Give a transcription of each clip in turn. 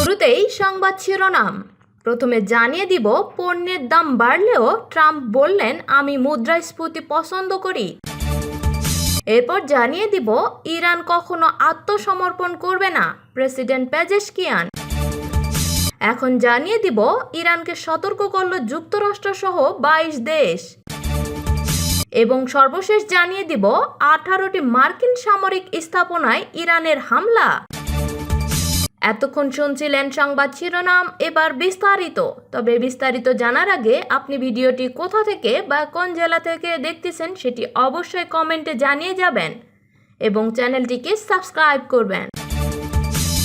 শুরুতেই সংবাদ শিরোনাম। প্রথমে জানিয়ে দিব, পণ্যের দাম বাড়লেও ট্রাম্প বললেন আমি মুদ্রাস্ফীতি পছন্দ করি। এরপর জানিয়ে দিব, ইরান কখনো আত্মসমর্পণ করবে না, প্রেসিডেন্ট পেজেশকিয়ান। এখন জানিয়ে দিব, ইরানকে সতর্ক করল যুক্তরাষ্ট্র সহ 22 দেশ। এবং সর্বশেষ জানিয়ে দিব, 18টি মার্কিন সামরিক স্থাপনায় ইরানের হামলা। এতক্ষণ শুনছিলেন সংবাদ শিরোনাম, এবার বিস্তারিত। তবে বিস্তারিত জানার আগে আপনি ভিডিওটি কোথা থেকে বা কোন জেলা থেকে দেখতেছেন সেটি অবশ্যই কমেন্টে জানিয়ে যাবেন এবং চ্যানেলটিকে সাবস্ক্রাইব করবেন।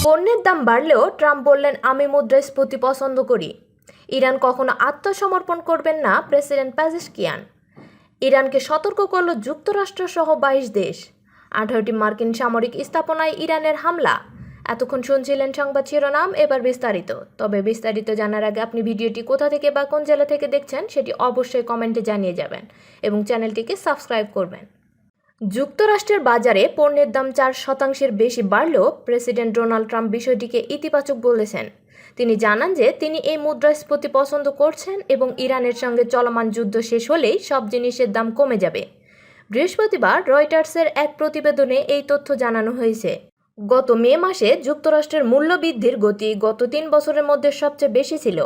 পণ্যের দাম বাড়লেও ট্রাম্প বললেন আমি মুদ্রাস্ফীতি পছন্দ করি। ইরান কখনো আত্মসমর্পণ করবেন না, প্রেসিডেন্ট পেজেশকিয়ান। ইরানকে সতর্ক করল যুক্তরাষ্ট্র সহ 22 দেশ। 18টি মার্কিন সামরিক স্থাপনায় ইরানের হামলা। এতক্ষণ শুনছিলেন সংবাদ শিরোনাম, এবার বিস্তারিত। তবে বিস্তারিত জানার আগে আপনি ভিডিওটি কোথা থেকে বা কোন জেলা থেকে দেখছেন সেটি অবশ্যই কমেন্টে জানিয়ে যাবেন এবং চ্যানেলটিকে সাবস্ক্রাইব করবেন। যুক্তরাষ্ট্রের বাজারে পণ্যের দাম 4% বেশি বাড়লেও প্রেসিডেন্ট ডোনাল্ড ট্রাম্প বিষয়টিকে ইতিবাচক বলেছেন। তিনি জানান যে তিনি এই মুদ্রাস্ফীতি পছন্দ করছেন এবং ইরানের সঙ্গে চলমান যুদ্ধ শেষ হলেই সব জিনিসের দাম কমে যাবে। বৃহস্পতিবার রয়টার্সের এক প্রতিবেদনে এই তথ্য জানানো হয়েছে। গত মে মাসে যুক্তরাষ্ট্রের মূল্যবৃদ্ধির গতি গত 3 বছরের মধ্যে সবচেয়ে বেশি ছিল।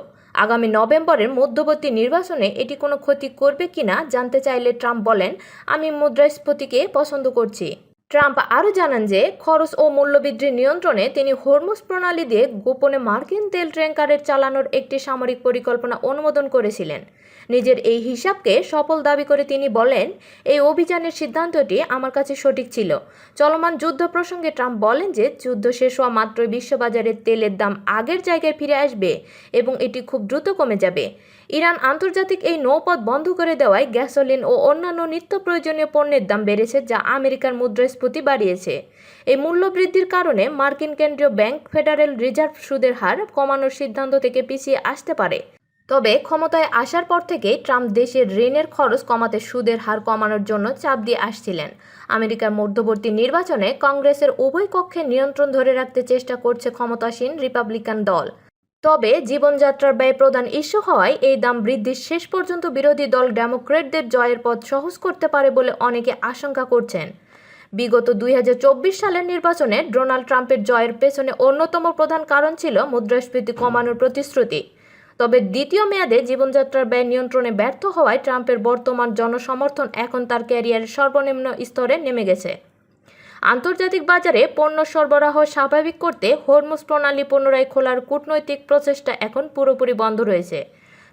আগামী নভেম্বরের মধ্যবর্তী নির্বাচনে এটি কোনো ক্ষতি করবে কিনা জানতে চাইলে ট্রাম্প বলেন আমি মুদ্রাস্ফীতিকে পছন্দ করছি। ট্রাম্প আরও জানান যে খরচ ও মূল্যবৃদ্ধির নিয়ন্ত্রণে তিনি হরমুজ প্রণালী দিয়ে গোপনে মার্কিন তেল ট্যাংকারের চালানোর একটি সামরিক পরিকল্পনা অনুমোদন করেছিলেন। নিজের এই হিসাবকে সফল দাবি করে তিনি বলেন এই অভিযানের সিদ্ধান্তটি আমার কাছে সঠিক ছিল। চলমান যুদ্ধ প্রসঙ্গে ট্রাম্প বলেন যে যুদ্ধ শেষ হওয়া মাত্রই বিশ্ববাজারে তেলের দাম আগের জায়গায় ফিরে আসবে এবং এটি খুব দ্রুত কমে যাবে। ইরান আন্তর্জাতিক এই নৌপথ বন্ধ করে দেওয়ায় গ্যাসোলিন ও অন্যান্য নিত্য প্রয়োজনীয় পণ্যের দাম বেড়েছে, যা আমেরিকার মুদ্রাস্ফীতি বাড়িয়েছে। এই মূল্যবৃদ্ধির কারণে মার্কিন কেন্দ্রীয় ব্যাংক ফেডারেল রিজার্ভ সুদের হার কমানোর সিদ্ধান্ত থেকে পিছিয়ে আসতে পারে। তবে ক্ষমতায় আসার পর থেকেই ট্রাম্প দেশের ঋণের খরচ কমাতে সুদের হার কমানোর জন্য চাপ দিয়ে আসছিলেন। আমেরিকার মধ্যবর্তী নির্বাচনে কংগ্রেসের উভয় কক্ষে নিয়ন্ত্রণ ধরে রাখতে চেষ্টা করছে ক্ষমতাসীন রিপাবলিকান দল। তবে জীবনযাত্রার ব্যয় প্রধান ইস্যু হওয়ায় এই দাম বৃদ্ধি শেষ পর্যন্ত বিরোধী দল ডেমোক্র্যাটদের জয়ের পথ সহজ করতে পারে বলে অনেকে আশঙ্কা করছেন। বিগত 2024 সালের নির্বাচনে ডোনাল্ড ট্রাম্পের জয়ের পেছনে অন্যতম প্রধান কারণ ছিল মুদ্রাস্ফীতি কমানোর প্রতিশ্রুতি। তবে দ্বিতীয় মেয়াদে জীবনযাত্রার ব্যয় নিয়ন্ত্রণে ব্যর্থ হওয়ায় ট্রাম্পের বর্তমান জনসমর্থন এখন তার ক্যারিয়ারের সর্বনিম্ন স্তরে নেমে গেছে। আন্তর্জাতিক বাজারে পণ্য সরবরাহ স্বাভাবিক করতে হরমুজ প্রণালী পুনরায় খোলার কূটনৈতিক প্রচেষ্টা এখন পুরোপুরি বন্ধ রয়েছে।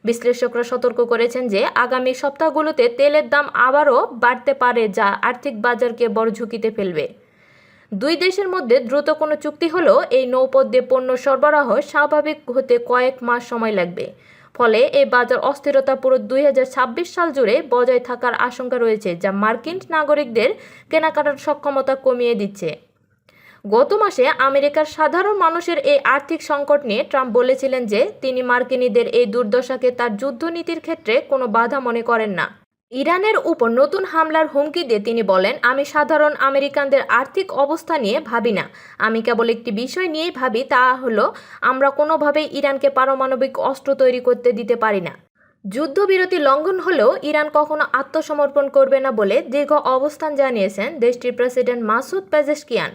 বিশ্লেষকরা সতর্ক করেছেন যে আগামী সপ্তাহগুলোতে তেলের দাম আবারও বাড়তে পারে, যা আর্থিক বাজারকে বড় ঝুঁকিতে ফেলবে। দুই দেশের মধ্যে দ্রুত কোনো চুক্তি হলেও এই নৌপথ দিয়ে পণ্য সরবরাহ স্বাভাবিক হতে কয়েক মাস সময় লাগবে। ফলে এই বাজার অস্থিরতা পুরো 2026 সাল জুড়ে বজায় থাকার আশঙ্কা রয়েছে, যা মার্কিন নাগরিকদের কেনাকাটার সক্ষমতা কমিয়ে দিচ্ছে। গত মাসে আমেরিকার সাধারণ মানুষের এই আর্থিক সংকট নিয়ে ট্রাম্প বলেছিলেন যে তিনি মার্কিনীদের এই দুর্দশাকে তার যুদ্ধনীতির ক্ষেত্রে কোনো বাধা মনে করেন না। ইরানের উপর নতুন হামলার হুমকি দিয়ে তিনি বলেন আমি সাধারণ আমেরিকানদের আর্থিক অবস্থা নিয়ে ভাবি না, আমি কেবল একটি বিষয় নিয়েই ভাবি, তা হলো আমরা কোনোভাবেই ইরানকে পারমাণবিক অস্ত্র তৈরি করতে দিতে পারি না। যুদ্ধবিরতি লঙ্ঘন হলেও ইরান কখনো আত্মসমর্পণ করবে না বলে দীর্ঘ অবস্থান জানিয়েছেন দেশটির প্রেসিডেন্ট মাসুদ পেজেশকিয়ান।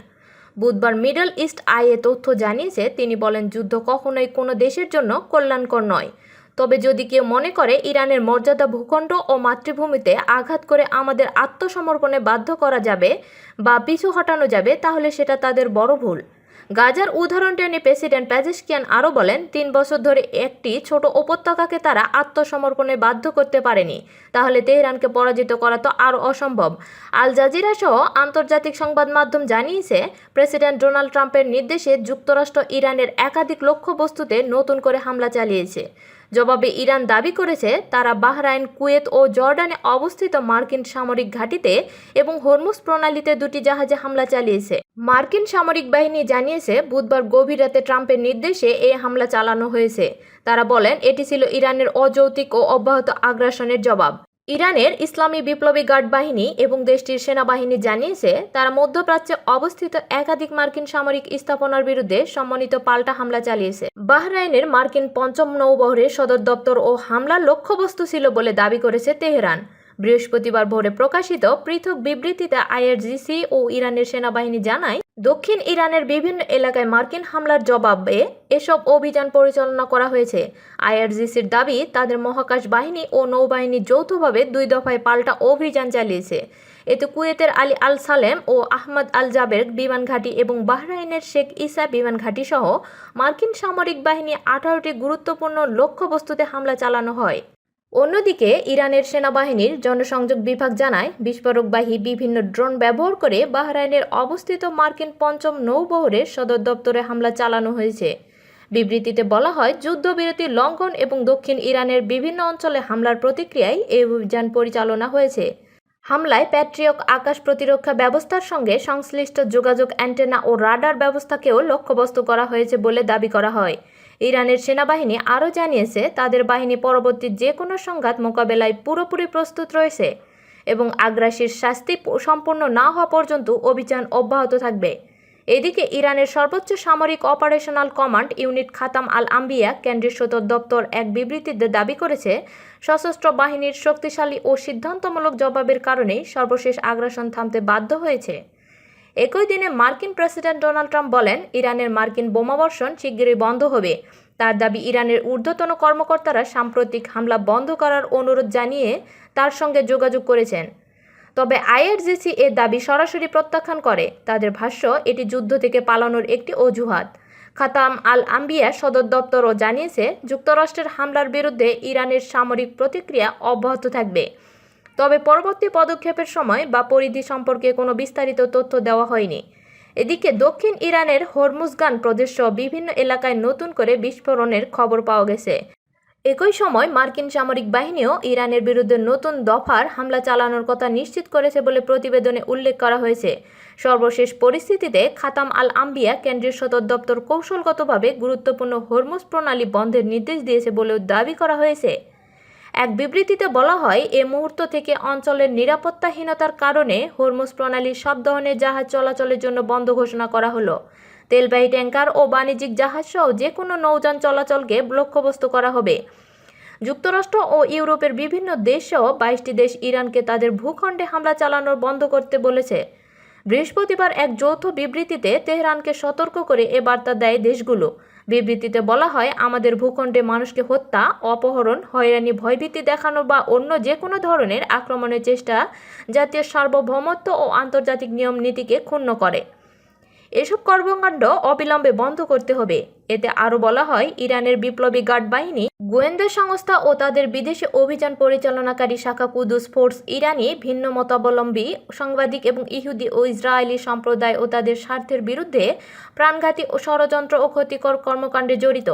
বুধবার মিডল ইস্ট আই এ তথ্য জানিয়েছে, তিনি বলেন যুদ্ধ কখনোই কোনো দেশের জন্য কল্যাণকর নয়। তবে যদি কেউ মনে করে ইরানের মর্যাদা, ভূখণ্ড ও মাতৃভূমিতে আঘাত করে আমাদের আত্মসমর্পণে বাধ্য করা যাবে বা পিছু হটানো যাবে, তাহলে সেটা তাদের বড় ভুল। গাজার উদাহরণ টেনে প্রেসিডেন্ট পেজেশকিয়ান আরও বলেন 3 বছর ধরে একটি ছোট উপত্যকাকে তারা আত্মসমর্পণে বাধ্য করতে পারেনি, তাহলে তেহরানকে পরাজিত করা তো আরও অসম্ভব। আল জাজিরা সহ আন্তর্জাতিক সংবাদ মাধ্যম জানিয়েছে প্রেসিডেন্ট ডোনাল্ড ট্রাম্পের নির্দেশে যুক্তরাষ্ট্র ইরানের একাধিক লক্ষ্যবস্তুতে নতুন করে হামলা চালিয়েছে। জবাবে ইরান দাবি করেছে তারা বাহরাইন, কুয়েত ও জর্ডানে অবস্থিত মার্কিন সামরিক ঘাঁটিতে এবং হরমুজ প্রণালীতে 2টি জাহাজে হামলা চালিয়েছে। মার্কিন সামরিক বাহিনী জানিয়েছে বুধবার গভীর রাতে ট্রাম্পের নির্দেশে এই হামলা চালানো হয়েছে। তারা বলেন এটি ছিল ইরানের অযৌক্তিক ও অব্যাহত আগ্রাসনের জবাব। ইরানের ইসলামী বিপ্লবী গার্ড বাহিনী এবং দেশটির সেনাবাহিনী জানিয়েছে তারা মধ্যপ্রাচ্যে অবস্থিত একাধিক মার্কিন সামরিক স্থাপনার বিরুদ্ধে সমন্বিত পাল্টা হামলা চালিয়েছে। বাহরাইনের মার্কিন পঞ্চম নৌবহরের সদর দপ্তর ও হামলার লক্ষ্যবস্তু ছিল বলে দাবি করেছে তেহরান। বৃহস্পতিবার ভোরে প্রকাশিত পৃথক বিবৃতিতে আইআরজিসি ও ইরানের সেনাবাহিনী জানায়, দক্ষিণ ইরানের বিভিন্ন এলাকায় মার্কিন হামলার জবাবে এসব অভিযান পরিচালনা করা হয়েছে। আইআরজিসির দাবি, তাদের মহাকাশ বাহিনী ও নৌবাহিনী যৌথভাবে 2 দফায় পাল্টা অভিযান চালিয়েছে। এতে কুয়েতের আলী আল সালেম ও আহমদ আল জাবের বিমান ঘাঁটি এবং বাহরাইনের শেখ ইসা বিমান ঘাঁটি সহ মার্কিন সামরিক বাহিনী 18টি গুরুত্বপূর্ণ লক্ষ্যবস্তুতে হামলা চালানো হয়। অন্যদিকে ইরানের সেনাবাহিনীর জনসংযোগ বিভাগ জানায়, বিস্ফোরকবাহী বিভিন্ন ড্রোন ব্যবহার করে বাহরাইনের অবস্থিত মার্কিন পঞ্চম নৌবহরের সদর দপ্তরে হামলা চালানো হয়েছে। বিবৃতিতে বলা হয়, যুদ্ধবিরতি লঙ্ঘন এবং দক্ষিণ ইরানের বিভিন্ন অঞ্চলে হামলার প্রতিক্রিয়ায় এই অভিযান পরিচালনা হয়েছে। হামলায় প্যাট্রিয়ট আকাশ প্রতিরক্ষা ব্যবস্থার সঙ্গে সংশ্লিষ্ট যোগাযোগ অ্যান্টেনা ও রাডার ব্যবস্থাকেও লক্ষ্যবস্তু করা হয়েছে বলে দাবি করা হয়। ইরানের সেনাবাহিনী আরও জানিয়েছে, তাদের বাহিনী পরবর্তী যে কোনো সংঘাত মোকাবেলায় পুরোপুরি প্রস্তুত রয়েছে এবং আগ্রাসীর শাস্তি সম্পূর্ণ না হওয়া পর্যন্ত অভিযান অব্যাহত থাকবে। এদিকে ইরানের সর্বোচ্চ সামরিক অপারেশনাল কমান্ড ইউনিট খাতাম আল আম্বিয়া কেন্দ্রীয় সদর দপ্তর এক বিবৃতিতে দাবি করেছে, সশস্ত্র বাহিনীর শক্তিশালী ও সিদ্ধান্তমূলক জবাবের কারণেই সর্বশেষ আগ্রাসন থামতে বাধ্য হয়েছে। একই দিনে মার্কিন প্রেসিডেন্ট ডোনাল্ড ট্রাম্প বলেন, ইরানের মার্কিন বোমাবর্ষণ শিগগিরই বন্ধ হবে। তার দাবি, ইরানের ঊর্ধ্বতন কর্মকর্তারা সাম্প্রতিক হামলা বন্ধ করার অনুরোধ জানিয়ে তার সঙ্গে যোগাযোগ করেছেন। তবে আইআরজিসি এর দাবি সরাসরি প্রত্যাখ্যান করে। তাদের ভাষ্য, এটি যুদ্ধ থেকে পালানোর একটি অজুহাত। খাতাম আল আম্বিয়া সদর দপ্তরও জানিয়েছে, যুক্তরাষ্ট্রের হামলার বিরুদ্ধে ইরানের সামরিক প্রতিক্রিয়া অব্যাহত থাকবে। তবে পরবর্তী পদক্ষেপের সময় বা পরিধি সম্পর্কে কোনো বিস্তারিত তথ্য দেওয়া হয়নি। এদিকে দক্ষিণ ইরানের হরমুজগান প্রদেশসহ বিভিন্ন এলাকায় নতুন করে বিস্ফোরণের খবর পাওয়া গেছে। একই সময় মার্কিন সামরিক বাহিনীও ইরানের বিরুদ্ধে নতুন দফার হামলা চালানোর কথা নিশ্চিত করেছে বলে প্রতিবেদনে উল্লেখ করা হয়েছে। সর্বশেষ পরিস্থিতিতে খাতাম আল আম্বিয়া কেন্দ্রীয় সদর দপ্তর কৌশলগতভাবে গুরুত্বপূর্ণ হরমুজ প্রণালী বন্ধের নির্দেশ দিয়েছে বলেও দাবি করা হয়েছে। এক বিবৃতিতে বলা হয়, এ মুহূর্ত থেকে অঞ্চলের নিরাপত্তাহীনতার কারণে হরমুজ প্রণালীর সব ধরনের জাহাজ চলাচলের জন্য বন্ধ ঘোষণা করা হলো। তেলবাহী ট্যাঙ্কার ও বাণিজ্যিক জাহাজসহ যে কোনো নৌযান চলাচলকে লক্ষ্যবস্তু করা হবে। যুক্তরাষ্ট্র ও ইউরোপের বিভিন্ন দেশসহ 22টি দেশ ইরানকে তাদের ভূখণ্ডে হামলা চালানোর বন্ধ করতে বলেছে। বৃহস্পতিবার এক যৌথ বিবৃতিতে তেহরানকে সতর্ক করে এ বার্তা দেয় দেশগুলো। বিবৃতিতে বলা হয়, আমাদের ভূখণ্ডে মানুষকে হত্যা, অপহরণ, হয়রানি, ভয়ভীতি দেখানো বা অন্য যে কোনো ধরনের আক্রমণের চেষ্টা জাতীয় সার্বভৌমত্ব ও আন্তর্জাতিক নিয়ম নীতিকে ক্ষুণ্ণ করে। এসব কর্মকাণ্ড অবিলম্বে বন্ধ করতে হবে। এতে আরও বলা হয়, ইরানের বিপ্লবী গার্ড বাহিনী, গোয়েন্দা সংস্থা ও তাদের বিদেশি অভিযান পরিচালনাকারী শাখা কুদস ফোর্স ইরানি ভিন্ন মতাবলম্বী সাংবাদিক এবং ইহুদি ও ইসরায়েলি সম্প্রদায় ও তাদের স্বার্থের বিরুদ্ধে প্রাণঘাতী ও ষড়যন্ত্র ও ক্ষতিকর কর্মকাণ্ডে জড়িত।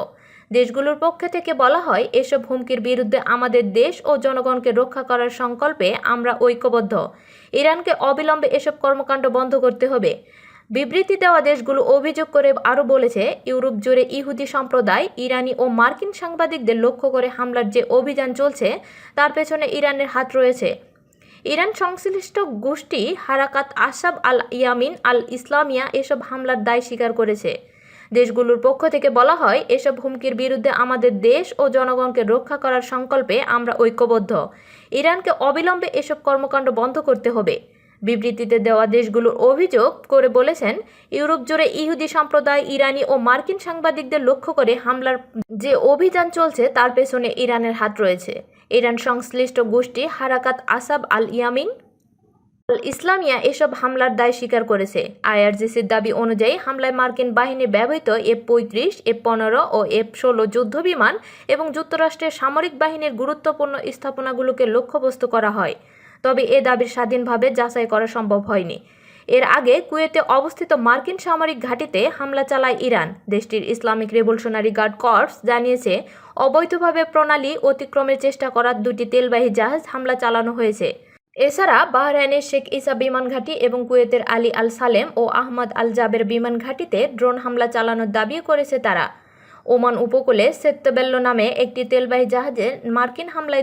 দেশগুলোর পক্ষ থেকে বলা হয়, এসব হুমকির বিরুদ্ধে আমাদের দেশ ও জনগণকে রক্ষা করার সংকল্পে আমরা ঐক্যবদ্ধ। ইরানকে অবিলম্বে এসব কর্মকাণ্ড বন্ধ করতে হবে। বিবৃতি দেওয়া দেশগুলো অভিযোগ করে আরও বলেছে, ইউরোপ জুড়ে ইহুদি সম্প্রদায়, ইরানি ও মার্কিন সাংবাদিকদের লক্ষ্য করে হামলার যে অভিযান চলছে তার পেছনে ইরানের হাত রয়েছে। ইরান সংশ্লিষ্ট গোষ্ঠী হারাকাত আশাব আল ইয়ামিন আল ইসলামিয়া এসব হামলার দায় স্বীকার করেছে। দেশগুলোর পক্ষ থেকে বলা হয়, এসব হুমকির বিরুদ্ধে আমাদের দেশ ও জনগণকে রক্ষা করার সংকল্পে আমরা ঐক্যবদ্ধ। ইরানকে অবিলম্বে এসব কর্মকাণ্ড বন্ধ করতে হবে। বিবৃতিতে দেওয়া দেশগুলোর অভিযোগ করে বলেছেন, ইউরোপ জুড়ে ইহুদি সম্প্রদায়, ইরানি ও মার্কিন সাংবাদিকদের লক্ষ্য করে হামলার যে অভিযান চলছে তার পেছনে ইরানের হাত রয়েছে। ইরান সংশ্লিষ্ট গোষ্ঠী হারাকাত আসাব আল ইয়ামিন আল ইসলামিয়া এসব হামলার দায় স্বীকার করেছে। আইআরজিসির দাবি অনুযায়ী হামলায় মার্কিন বাহিনী ব্যবহৃত F-35, F-15 ও F-16 যুদ্ধবিমান এবং যুক্তরাষ্ট্রের সামরিক বাহিনীর গুরুত্বপূর্ণ স্থাপনাগুলোকে লক্ষ্যবস্তু করা হয়। তবে এ দাবির স্বাধীনভাবে যাচাই করা সম্ভব হয়নি। এর আগে কুয়েতে অবস্থিত মার্কিন সামরিক ঘাঁটিতে হামলা চালায় ইরান। দেশটির ইসলামিক রেভলিউশনারি গার্ড কর্পস জানিয়েছে, অবৈধভাবে প্রণালী অতিক্রমের চেষ্টা করা 2টি তেলবাহী জাহাজ হামলা চালানো হয়েছে। এছাড়া বাহরাইনের শেখ ইসা বিমান ঘাঁটি এবং কুয়েতের আলী আল সালেম ও আহমদ আল জাবের বিমান ঘাঁটিতে ড্রোন হামলা চালানোর দাবিও করেছে তারা। ওমান উপকূলে সেত্তবেল্লো নামে একটি তেলবাহী জাহাজে মার্কিন হামলায়